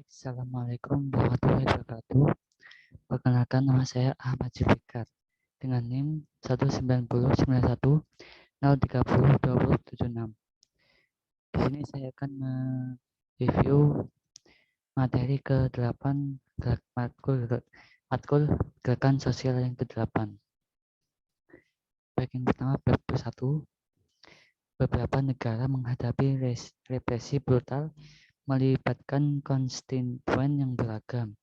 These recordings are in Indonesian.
Assalamualaikum warahmatullahi wabarakatuh. Perkenalkan, nama saya Ahmad Zulfikar dengan NIM 19091 0302076. Di sini saya akan mereview materi ke-8 matkul gerakan sosial yang ke-8. Baik, yang pertama bab 1. Beberapa negara menghadapi represi brutal melibatkan konstituen yang beragam,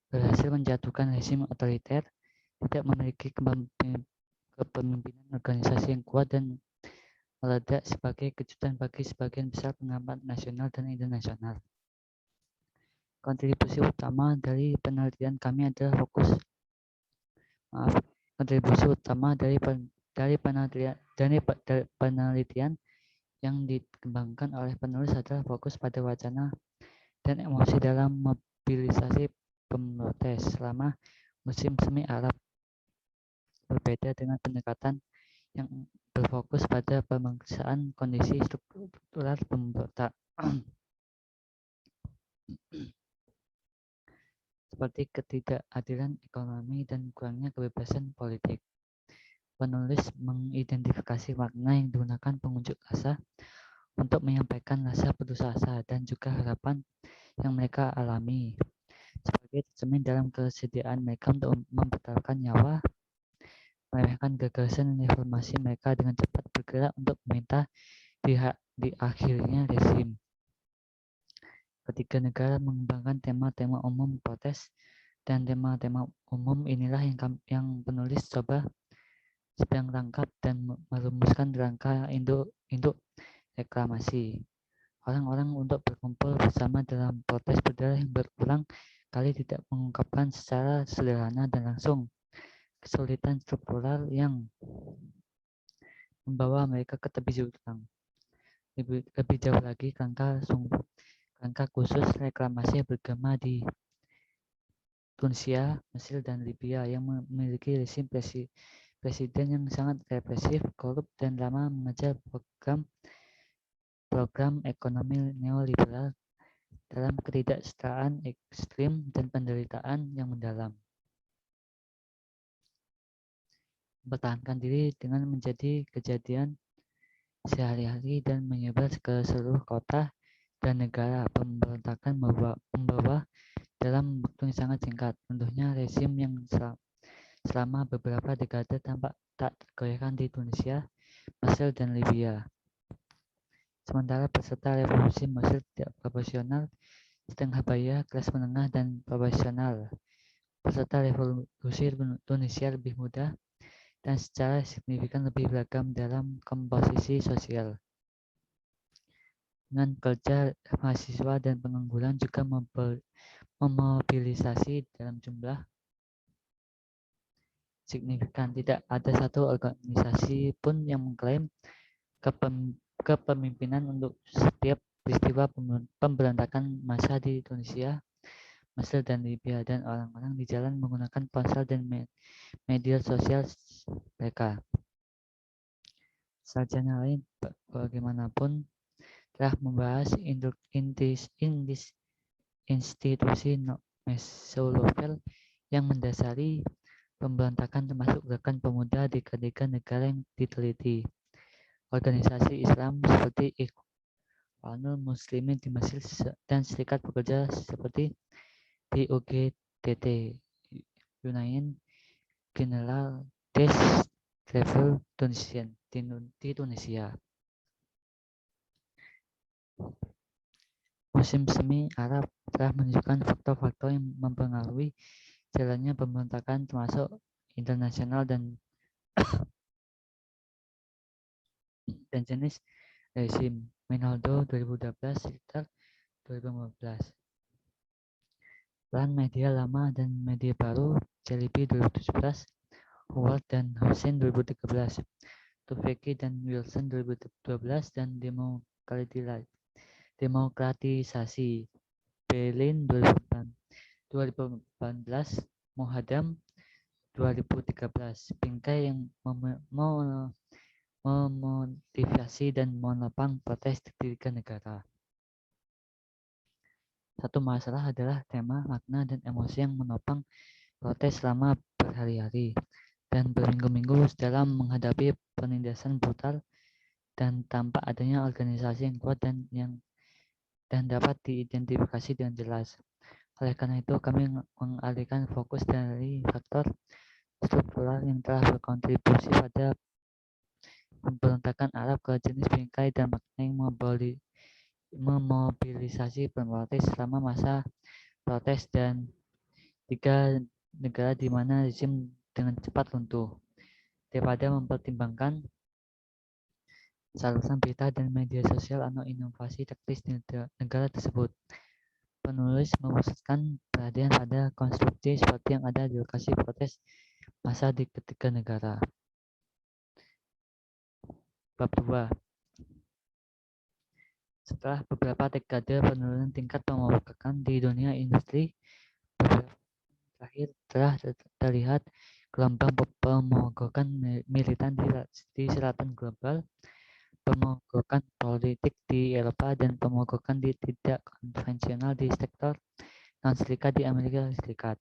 berhasil menjatuhkan rezim otoriter, tidak memiliki kepemimpinan organisasi yang kuat, dan meledak sebagai kejutan bagi sebagian besar pengamat nasional dan internasional. Kontribusi utama dari penelitian kami adalah kontribusi utama dari penelitian yang dikembangkan oleh penulis adalah fokus pada wacana dan emosi dalam mobilisasi pemrotes selama musim semi Arab, berbeda dengan pendekatan yang berfokus pada pemeriksaan kondisi struktural pemberontak seperti ketidakadilan ekonomi dan kurangnya kebebasan politik. Penulis mengidentifikasi makna yang digunakan pengunjuk rasa untuk menyampaikan rasa putus asa dan juga harapan yang mereka alami, sebagai tercermin dalam kesediaan mereka untuk membatalkan nyawa, meremehkan gagasan dan reformasi mereka dengan cepat bergerak untuk meminta di akhirnya rezim. Ketiga negara mengembangkan tema-tema umum protes, dan tema-tema umum inilah yang penulis sedang tangkap dan merumuskan rangka induk reklamasi orang-orang untuk berkumpul bersama dalam protes berdarah yang berulang kali tidak mengungkapkan secara sederhana dan langsung kesulitan struktural yang membawa mereka ke tepi jurang. Lebih jauh lagi, kerangka khusus reklamasi bergema di Tunisia, Mesir, dan Libya yang memiliki rezim presiden yang sangat represif, korup, dan lama mengejar program ekonomi neoliberal dalam ketidaksetaraan ekstrim dan penderitaan yang mendalam. Mempertahankan diri dengan menjadi kejadian sehari-hari dan menyebar ke seluruh kota dan negara. Pemberontakan membawa dalam waktu yang sangat singkat runtuhnya rezim yang selama beberapa dekade tampak tak tergoyahkan di Tunisia, Mesir, dan Libya. Sementara peserta revolusi Mesir tidak proporsional, setengah bayar, kelas menengah, dan profesional. Peserta revolusi Tunisia lebih mudah dan secara signifikan lebih beragam dalam komposisi sosial. Dengan kerja, mahasiswa dan pengangguran juga memobilisasi dalam jumlah signifikan. Tidak ada satu organisasi pun yang mengklaim kepemimpinan untuk setiap peristiwa pemberontakan massa di Tunisia, Mesir, dan Libya, dan orang-orang di jalan menggunakan ponsel dan media sosial mereka. Sarjana lain bagaimanapun telah membahas institusi mesolovel yang mendasari pemberontakan, termasuk gerakan pemuda di ketiga negara yang diteliti. Organisasi Islam seperti Ikhwanul Muslimin di Mesir dan Serikat Pekerja seperti UGTT, Union General des Travailleurs Tunisiens di Tunisia. Musim semi Arab telah menunjukkan faktor-faktor yang mempengaruhi jalannya pemberontakan, termasuk internasional dan jenis rezim. Minoldo 2012, sekitar 2015. Peran media lama dan media baru, Jalibi 2017, Howard dan Hussein 2013, Tufekci dan Wilson 2012, dan demokratisasi, Berlin 2018, Mohadam 2013, bingkai yang memotivasi dan menopang protes di tiga negara. Satu masalah adalah tema, makna, dan emosi yang menopang protes selama berhari-hari dan berminggu-minggu dalam menghadapi penindasan brutal dan tanpa adanya organisasi yang kuat dan dapat diidentifikasi dengan jelas. Oleh karena itu, kami mengalihkan fokus dari faktor struktural yang telah berkontribusi pada pemberontakan Arab ke jenis bingkai dan makna yang memobilisasi protes selama masa protes dan 3 negara di mana rezim dengan cepat runtuh. Daripada mempertimbangkan saluran berita dan media sosial atau inovasi taktis di negara tersebut, penulis memusatkan perhatian pada konstruksi seperti yang ada di lokasi protes massa di ketiga negara. Bab 2. Setelah beberapa dekade penurunan tingkat pemogokan di dunia industri, beberapa terakhir telah terlihat gelombang pemogokan militan di selatan global, pemogokan politik di Eropa, dan pemogokan di tidak konvensional di sektor non-serikat di Amerika Serikat.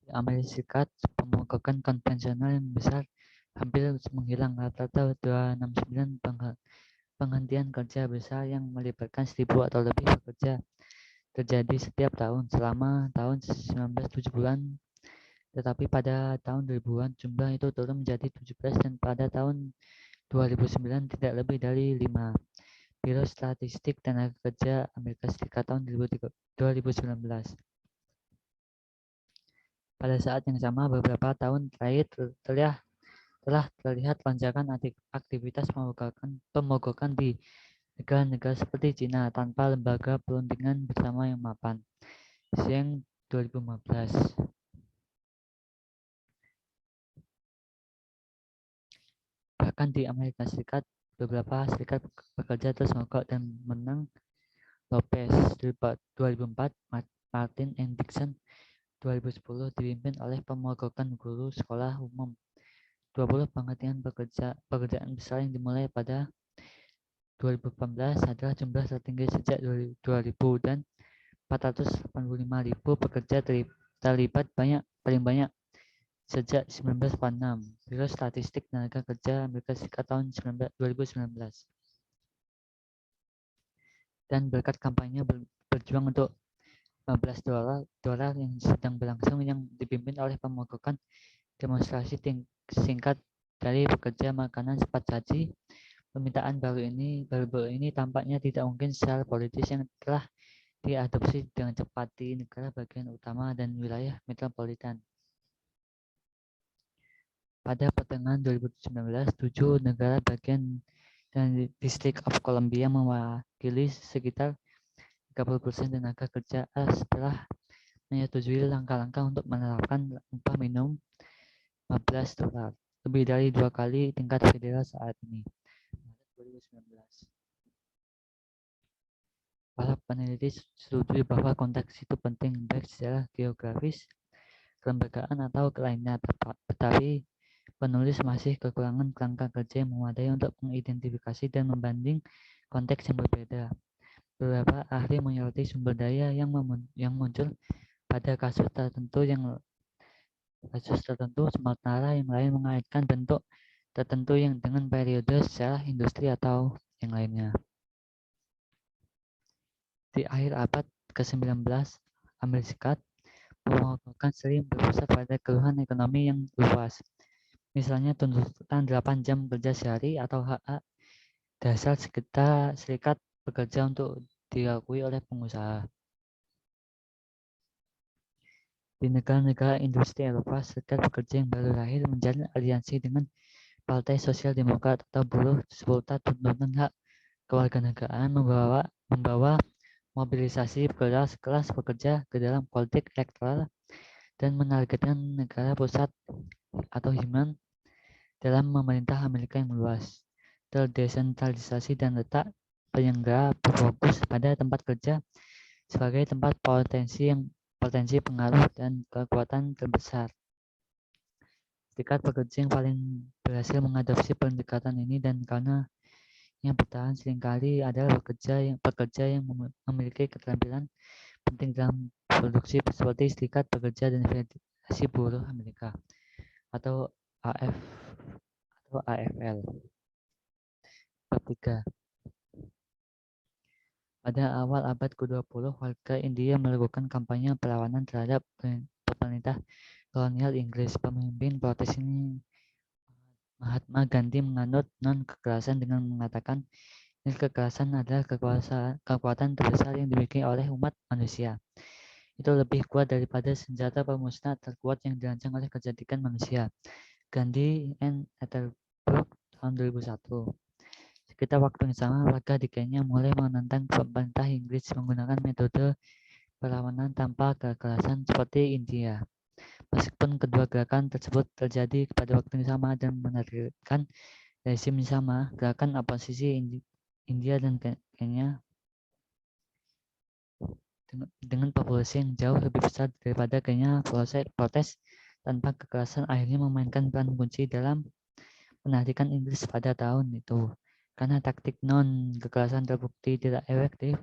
Di Amerika Serikat, pemogokan konvensional yang besar hampir menghilang. Rata-rata 269 penghentian kerja besar yang melibatkan 1.000 atau lebih pekerja terjadi setiap tahun selama tahun 1970-an, tetapi pada tahun 2000-an jumlah itu turun menjadi 17 dan pada tahun 2009 tidak lebih dari 5. Biro Statistik Tenaga Kerja Amerika Serikat tahun 2019. Pada saat yang sama, beberapa tahun terakhir telah terlihat lonjakan aktivitas pemogokan di negara-negara seperti Cina tanpa lembaga perundingan bersama yang mapan. Siang 2015. Bahkan di Amerika Serikat, beberapa serikat pekerja terus mogok dan menang. Lopez 2004, Martin and Dixon 2010 dipimpin oleh pemogokan guru sekolah umum. 20 penghentian pekerjaan besar yang dimulai pada 2018 adalah jumlah tertinggi sejak 2000 dan 485.000 pekerja terlibat paling banyak sejak 1946. Biro Statistik Tenaga Kerja Amerika Serikat tahun 2019. Dan berkat kampanye berjuang untuk $15 yang sedang berlangsung yang dipimpin oleh pemogokan demonstrasi singkat dari pekerja makanan cepat saji, permintaan baru ini tampaknya tidak mungkin secara politis yang telah diadopsi dengan cepat di negara bagian utama dan wilayah metropolitan. Pada pertengahan 2019, 7 negara bagian dan District of Columbia mewakili sekitar 30% tenaga kerja setelah menyetujui langkah-langkah untuk menerapkan upah minimum $15, lebih dari 2 kali tingkat federal saat ini. 2019. Para peneliti setuju bahwa konteks itu penting baik secara geografis, kelembagaan atau lainnya, tetapi penulis masih kekurangan kerangka kerja yang memadai untuk mengidentifikasi dan membanding konteks yang berbeda. Beberapa ahli menyoroti sumber daya yang muncul pada kasus tertentu sementara yang lain mengaitkan bentuk tertentu yang dengan periode sejarah industri atau yang lainnya. Di akhir abad ke-19, Amerika Serikat pemogokan sering berpusat pada keluhan ekonomi yang luas. Misalnya tuntutan 8 jam kerja sehari atau hak dasar serikat bekerja untuk diakui oleh pengusaha. Di negara-negara industri Eropa, serikat pekerja yang baru lahir menjalin aliansi dengan Partai Sosial Demokrat atau buruh serta tuntutan hak kewarganegaraan membawa mobilisasi kelas pekerja ke dalam politik elektoral dan menargetkan negara pusat atau Human dalam memerintah Amerika yang luas, terdesentralisasi dan letak penyelenggara berfokus pada tempat kerja sebagai tempat potensi pengaruh dan kekuatan terbesar. Serikat pekerja yang paling berhasil mengadopsi pendekatan ini dan karena yang bertahan seringkali adalah pekerja yang memiliki keterampilan penting dalam produksi seperti Serikat Pekerja dan Federasi Buruh Amerika atau AFL. Bab 3. Pada awal abad ke-20, warga India melakukan kampanye perlawanan terhadap pemerintah kolonial Inggris. Pemimpin protes ini, Mahatma Gandhi, menganut non-kekerasan dengan mengatakan kekerasan adalah kekuatan terbesar yang dimiliki oleh umat manusia. Itu lebih kuat daripada senjata pemusnah terkuat yang dirancang oleh kecantikan manusia. Gandhi and Attenborough tahun 2001. Sekitar waktu yang sama, warga di Kenya mulai menentang pemerintah Inggris menggunakan metode perlawanan tanpa kekerasan seperti India. Meskipun kedua gerakan tersebut terjadi pada waktu yang sama dan menarik rezim yang sama, gerakan oposisi India dan Kenya dengan populasi yang jauh lebih besar daripada Kenya, protes tanpa kekerasan akhirnya memainkan peran kunci dalam penarikan Inggris pada tahun itu. Karena taktik non-kekerasan terbukti tidak efektif,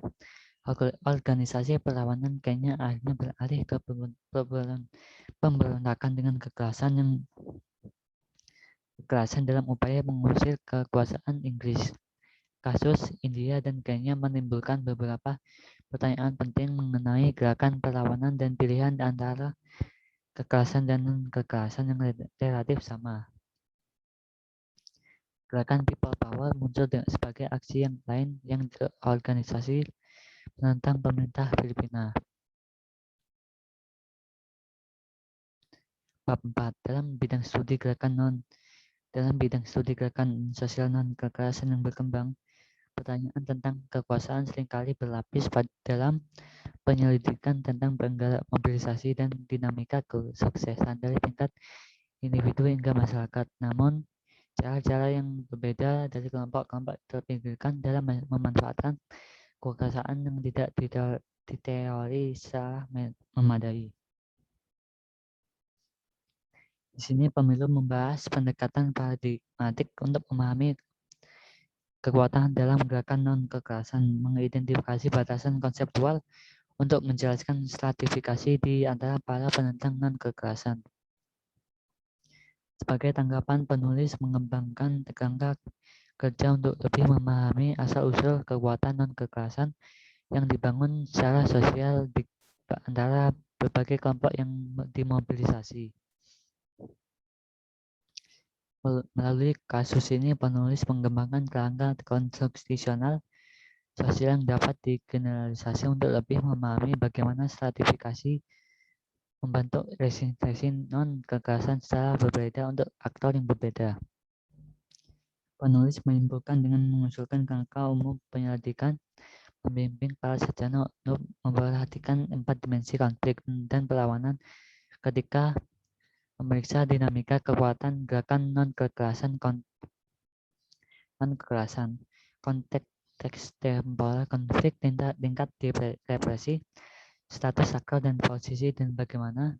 organisasi perlawanan Kenya akhirnya beralih ke pemberontakan dengan kekerasan dalam upaya mengusir kekuasaan Inggris. Kasus India dan Kenya menimbulkan beberapa pertanyaan penting mengenai gerakan perlawanan dan pilihan antara kekerasan dan non-kekerasan yang relatif sama. Gerakan People Power muncul sebagai aksi yang lain yang terorganisasi menentang pemerintah Filipina. Bab 4. Dalam bidang studi gerakan sosial non-kekerasan yang berkembang, pertanyaan tentang kekuasaan seringkali berlapis dalam penyelidikan tentang penggerak mobilisasi dan dinamika kesuksesan dari tingkat individu hingga masyarakat. Namun, cara-cara yang berbeda dari kelompok-kelompok terpikirkan dalam memanfaatkan kekuasaan yang tidak diteori secara memadai. Di sini pemilu membahas pendekatan paradigmatik untuk memahami kekuatan dalam gerakan non-kekerasan, mengidentifikasi batasan konseptual untuk menjelaskan stratifikasi di antara para penentang non-kekerasan. Sebagai tanggapan, penulis mengembangkan kerangka kerja untuk lebih memahami asal-usul kekuatan non-kekerasan yang dibangun secara sosial di antara berbagai kelompok yang dimobilisasi. Melalui kasus ini, penulis mengembangkan kerangka konstruksional sosial yang dapat digeneralisasi untuk lebih memahami bagaimana stratifikasi membentuk resin non-kekerasan secara berbeda untuk aktor yang berbeda. Penulis menyimpulkan dengan mengusulkan kerangka umum penyelidikan membimbing para sarjana untuk memperhatikan 4 dimensi konflik dan perlawanan ketika memeriksa dinamika kekuatan gerakan non-kekerasan, konteks temporal konflik, tingkat represi, status sakral dan posisi, dan bagaimana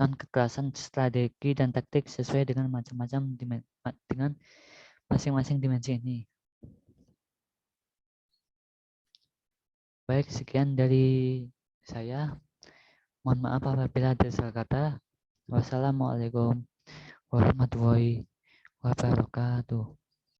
non-kekerasan strategi dan taktik sesuai dengan dengan masing-masing dimensi ini. Baik, sekian dari saya. Mohon maaf apabila ada salah kata. Wassalamualaikum warahmatullahi wabarakatuh.